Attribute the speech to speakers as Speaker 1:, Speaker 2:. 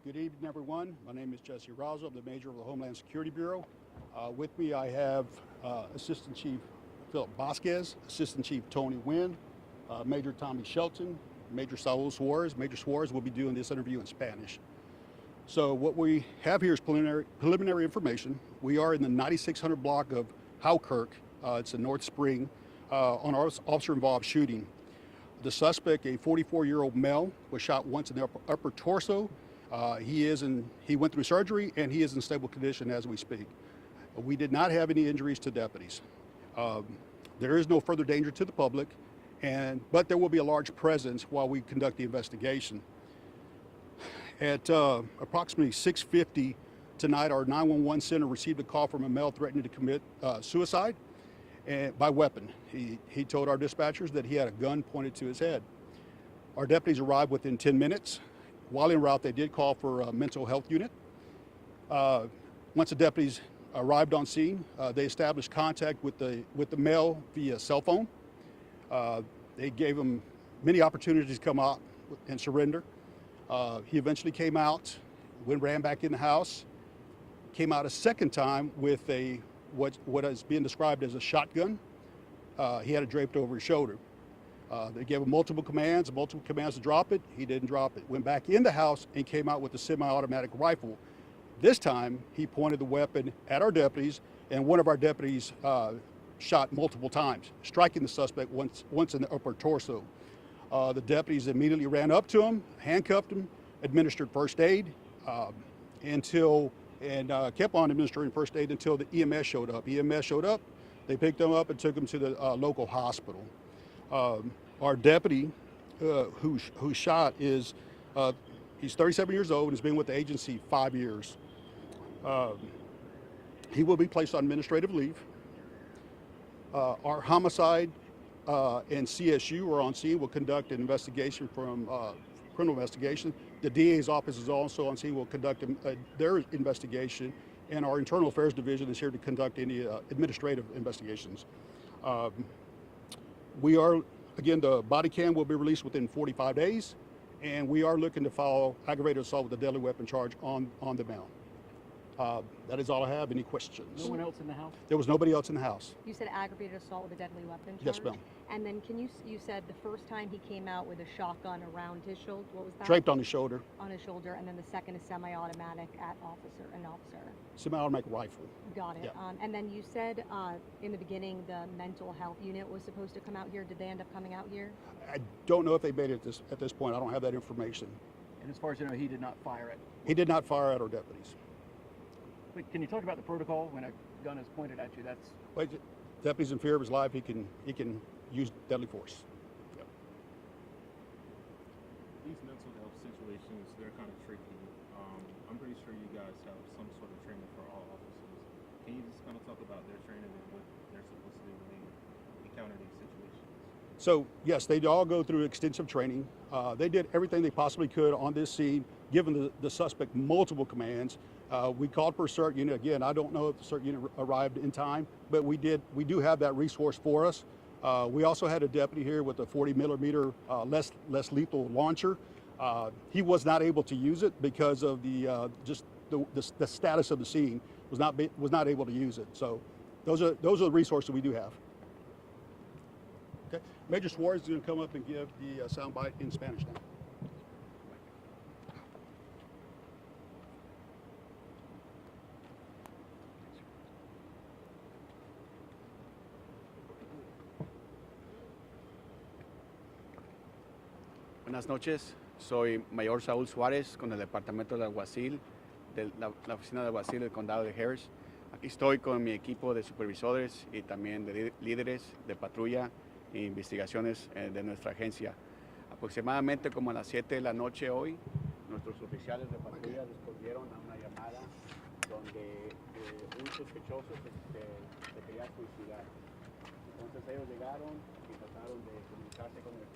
Speaker 1: Good evening, everyone. My name is Jesse Rouser. I'm the Major of the Homeland Security Bureau. With me, I have Assistant Chief Philip Vasquez, Assistant Chief Tony Wynn, Major Tommy Shelton, Major Saul Suarez. Major Suarez will be doing this interview in Spanish. So what we have here is preliminary information. We are in the 9600 block of Howkirk. It's in North Spring on our officer-involved shooting. The suspect, a 44-year-old male, was shot once in the upper torso. He went through surgery and he is in stable condition as we speak. We did not have any injuries to deputies. There is no further danger to the public, but there will be a large presence while we conduct the investigation. At approximately 6:50 tonight, our 911 center received a call from a male threatening to commit suicide by weapon. He told our dispatchers that he had a gun pointed to his head. Our deputies arrived within 10 minutes. While en route, they did call for a mental health unit. Once the deputies arrived on scene, they established contact with the male via cell phone. They gave him many opportunities to come out and surrender. He eventually came out, ran back in the house, came out a second time with what is being described as a shotgun. He had it draped over his shoulder. They gave him multiple commands to drop it. He didn't drop it. Went back in the house and came out with a semi-automatic rifle. This time, he pointed the weapon at our deputies, and one of our deputies shot multiple times, striking the suspect once in the upper torso. The deputies immediately ran up to him, handcuffed him, administered first aid, and kept on administering first aid until the EMS showed up. EMS showed up, they picked him up and took him to the local hospital. Our deputy who shot he's 37 years old and has been with the agency 5 years. He will be placed on administrative leave. Our homicide and CSU are on scene. Will conduct an investigation from criminal investigation. The DA's office is also on scene. Will conduct their investigation, and our internal affairs division is here to conduct any administrative investigations. The body cam will be released within 45 days, and we are looking to file aggravated assault with a deadly weapon charge on the male. That is all I have. Any questions?
Speaker 2: No one else in the house?
Speaker 1: There was nobody else in the house.
Speaker 3: You said aggravated assault with a deadly weapon charge?
Speaker 1: Yes, ma'am.
Speaker 3: And then you said the first time he came out with a shotgun around his shoulder, what was that?
Speaker 1: Draped on his shoulder.
Speaker 3: On his shoulder, and then the second is semi-automatic at an officer.
Speaker 1: Semi-automatic rifle.
Speaker 3: Got it.
Speaker 1: Yeah.
Speaker 3: And then you said in the beginning the mental health unit was supposed to come out here. Did they end up coming out here?
Speaker 1: I don't know if they made it at this point. I don't have that information.
Speaker 2: And as far as you know, he did not fire it?
Speaker 1: He did not fire at our deputies.
Speaker 2: But can you talk about the protocol when a gun is pointed at you?
Speaker 1: Well, deputies in fear of his life, he can use deadly force. Yep.
Speaker 4: These mental health situations, they're kind of tricky. I'm pretty sure you guys have some sort of training for all officers. Can you just kind of talk about their training and what they're supposed to do when they encounter these situations?
Speaker 1: So yes, they all go through extensive training. They did everything they possibly could on this scene, given the suspect multiple commands. We called for a CERT unit. Again, I don't know if the CERT unit arrived in time, but we do have that resource for us. We also had a deputy here with a 40 millimeter less lethal launcher. He was not able to use it because of the status of the scene. Was not able to use it. So those are the resources we do have. Okay, Major Suarez is going to come up and give the soundbite in Spanish now.
Speaker 5: Buenas noches, soy Mayor Saúl Suárez con el Departamento de Alguacil, de la Oficina de Alguacil del Condado de Harris. Aquí estoy con mi equipo de supervisores y también de líderes de patrulla e investigaciones de nuestra agencia. Aproximadamente como a las 7 de la noche hoy, nuestros oficiales de patrulla respondieron a una llamada donde un sospechoso se quería suicidar. Entonces ellos llegaron y trataron de comunicarse con el